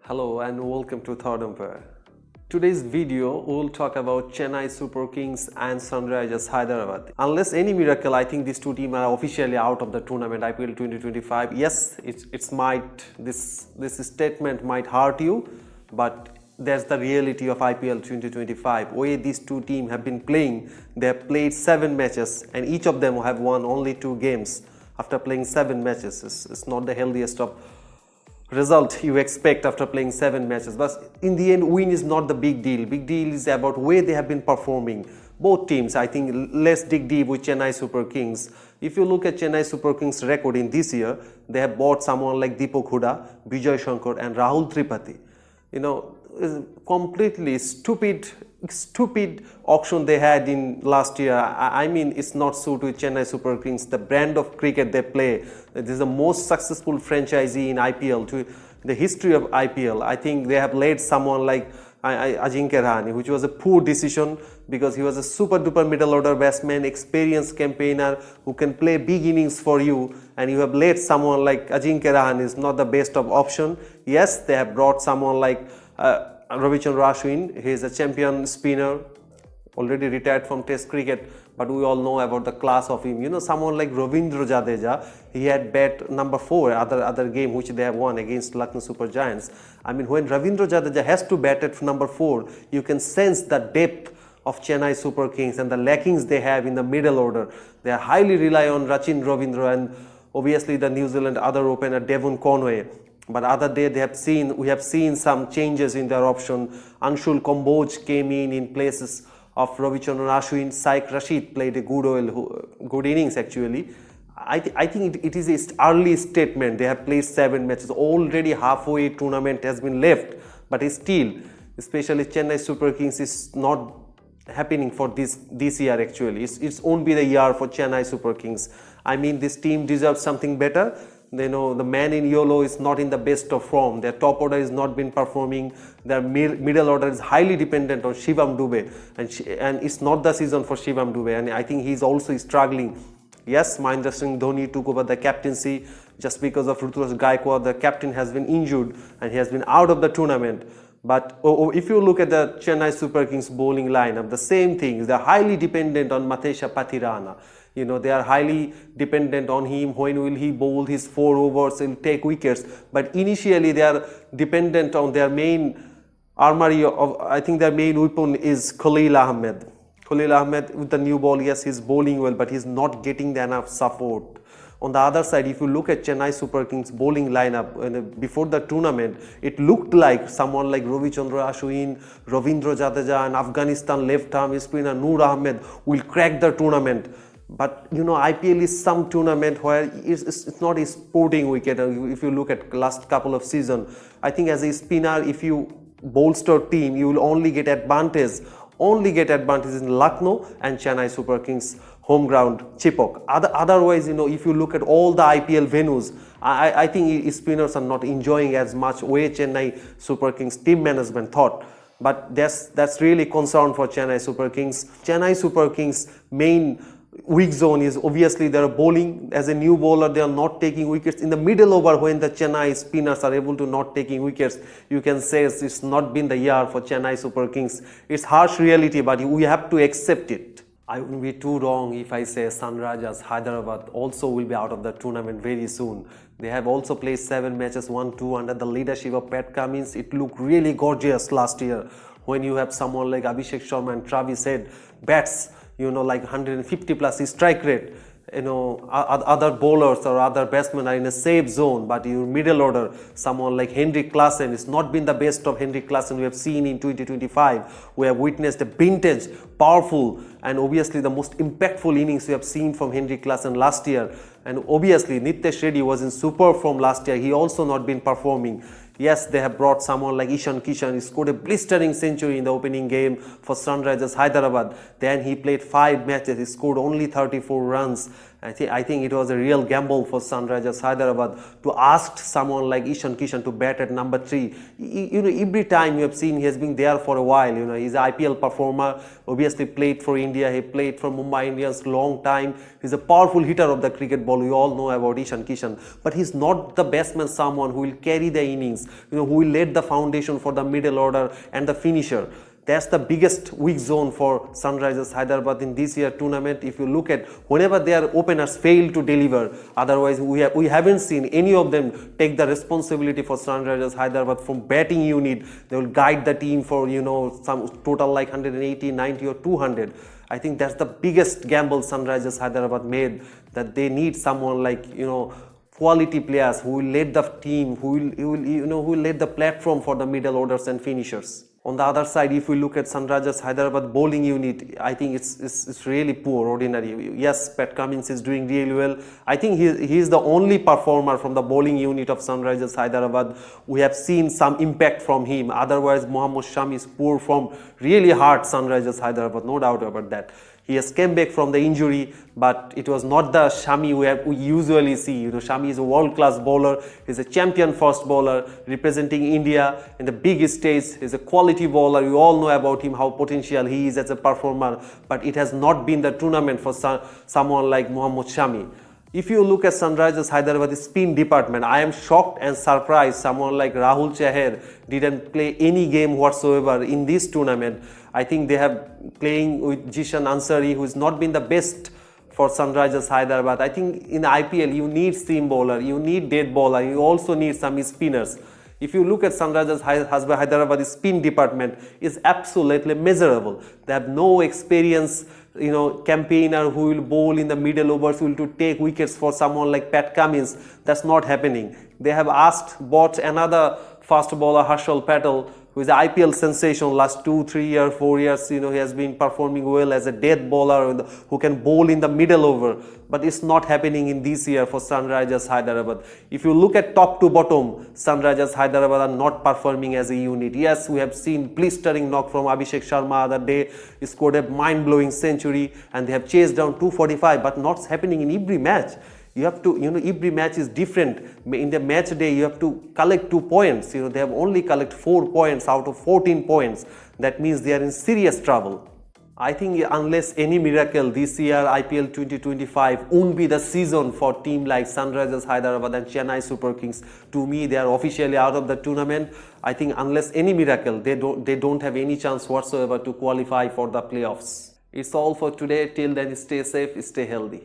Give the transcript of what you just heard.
Hello and welcome to Third Umpire. Today's video will talk about Chennai Super Kings and Sunrisers Hyderabad. Unless any miracle, I think these two teams are officially out of the tournament IPL2025. Yes, this statement might hurt you, but that's the reality of IPL 2025. Way these two teams have been playing, they have played 7 matches and each of them have won only 2 games after playing 7 matches. It's not the healthiest of result you expect after playing 7 matches, but in the end win is not the big deal. Big deal is about where they have been performing. Both teams, I think, let's dig deep with Chennai Super Kings. If you look at Chennai Super Kings record in this year, they have bought someone like Deepak Hooda, Vijay Shankar and Rahul Tripathi. Completely stupid auction they had in last year. I mean, it's not suit with Chennai Super Kings. The brand of cricket they play, this is the most successful franchisee in IPL to the history of IPL. I think they have laid someone like Ajinkya Rahane, which was a poor decision because he was a super duper middle order batsman, experienced campaigner who can play big innings for you, and you have laid someone like Ajinkya Rahane is not the best of option. Yes, they have brought someone like Ravichandran Ashwin. He is a champion spinner, already retired from Test cricket, but we all know about the class of him. Someone like Ravindra Jadeja, he had bat number 4, other game which they have won against Lucknow Super Giants. I mean, when Ravindra Jadeja has to bat at number 4, you can sense the depth of Chennai Super Kings and the lackings they have in the middle order. They are highly rely on Rachin Ravindra and obviously the New Zealand other opener Devon Conway. But other day we have seen some changes in their option. Anshul Kamboj came in places of Ravichandran Ashwin. Saik Rashid played a good innings actually. I think it is an early statement. They have played 7 matches. Already halfway tournament has been left. But still, especially Chennai Super Kings is not happening for this year actually. It won't be the year for Chennai Super Kings. I mean, this team deserves something better. The man in yellow is not in the best of form. Their top order is not been performing. Their middle order is highly dependent on Shivam Dube, and it's not the season for Shivam Dube, and I think he's also struggling. Yes, Mahendra Singh Dhoni took over the captaincy just because of Ruturaj Gaikwad. The captain has been injured and he has been out of the tournament. But if you look at the Chennai Super Kings bowling lineup, the same thing. They're highly dependent on Mathesha Pathirana. They are highly dependent on him. When will he bowl his 4 overs and take wickets? But initially they are dependent on their main armory of, I think their main weapon is Khalil Ahmed. Khalil Ahmed with the new ball, yes, he's bowling well, but he's not getting enough support. On the other side, if you look at Chennai Super Kings bowling lineup before the tournament, it looked like someone like Ravichandran Ashwin, Ravindra Jadeja and Afghanistan left-arm spinner Noor Ahmed will crack the tournament. But IPL is some tournament where it's not a sporting wicket. If you look at last couple of seasons, I think as a spinner, if you bolster team, you will only get advantage in Lucknow and Chennai Super Kings home ground Chipok. Otherwise, if you look at all the IPL venues, I think spinners are not enjoying as much way Chennai Super Kings team management thought. But that's really concern for Chennai Super Kings. Chennai Super Kings main weak zone is obviously their bowling. As a new bowler, they are not taking wickets in the middle over. When the Chennai spinners are able to not taking wickets, you can say it's not been the year for Chennai Super Kings. It's harsh reality, but we have to accept it. I wouldn't be too wrong if I say Sunrisers Hyderabad also will be out of the tournament very soon. They have also played 7 matches, 1-2 under the leadership of Pat Cummins. It looked really gorgeous last year when you have someone like Abhishek Sharma and Travis Head bats, like 150 plus strike rate. Other bowlers or other batsmen are in a safe zone, but your middle order, someone like Henrik Klaasen, it's not been the best of Henrik Klaasen we have seen in 2025. We have witnessed a vintage, powerful, and obviously the most impactful innings we have seen from Henrik Klaasen last year. And obviously Nitesh Reddy was in super form last year. He also not been performing. Yes, they have brought someone like Ishan Kishan. He scored a blistering century in the opening game for Sunrisers Hyderabad. Then he played 5 matches. He scored only 34 runs. I think it was a real gamble for Sunrisers Hyderabad to ask someone like Ishan Kishan to bat at number 3. Every time you have seen he has been there for a while. He's an IPL performer, obviously played for India, he played for Mumbai Indians long time. He's a powerful hitter of the cricket ball. We all know about Ishan Kishan, but he's not the batsman, someone who will carry the innings, who will lay the foundation for the middle order and the finisher. That's the biggest weak zone for Sunrisers Hyderabad in this year tournament. If you look at whenever their openers fail to deliver, otherwise we haven't seen any of them take the responsibility for Sunrisers Hyderabad from batting unit. They will guide the team for some total like 180, 90 or 200. I think that's the biggest gamble Sunrisers Hyderabad made, that they need someone like quality players who will lead the team, who will lead the platform for the middle orders and finishers. On the other side, if we look at Sunrisers Hyderabad bowling unit, I think it's really poor, ordinary. Yes, Pat Cummins is doing really well. I think he is the only performer from the bowling unit of Sunrisers Hyderabad. We have seen some impact from him. Otherwise, Mohammad Shami is poor from really hard Sunrisers Hyderabad, no doubt about that. He has came back from the injury, but it was not the Shami we usually see. Shami is a world-class bowler. He's a champion fast bowler representing India in the big stage. He's a quality bowler. You all know about him, how potential he is as a performer. But it has not been the tournament for someone like Mohammad Shami. If you look at Sunrisers Hyderabad spin department, I am shocked and surprised someone like Rahul Chahar didn't play any game whatsoever in this tournament. I think they have playing with Jishan Ansari, who has not been the best for Sunrisers Hyderabad. I think in IPL you need seam bowler, you need dead bowler, you also need some spinners. If you look at Sunrisers Hyderabad spin department, is absolutely miserable. They have no experience, campaigner who will bowl in the middle overs, who will to take wickets for someone like Pat Cummins. That's not happening. They have bought another fast bowler, Harshal Patel, who is an IPL sensation last 2, 3 years, 4 years. He has been performing well as a death bowler who can bowl in the middle over. But it's not happening in this year for Sunrisers Hyderabad. If you look at top to bottom, Sunrisers Hyderabad are not performing as a unit. Yes, we have seen blistering knock from Abhishek Sharma the other day. He scored a mind-blowing century and they have chased down 245, but not happening in every match. You have to, every match is different. In the match day, you have to collect 2 points. They have only collect 4 points out of 14 points. That means they are in serious trouble. I think unless any miracle, this year IPL 2025 won't be the season for team like Sunrisers Hyderabad and Chennai Super Kings. To me, they are officially out of the tournament. I think unless any miracle, they don't have any chance whatsoever to qualify for the playoffs. It's all for today. Till then, stay safe, stay healthy.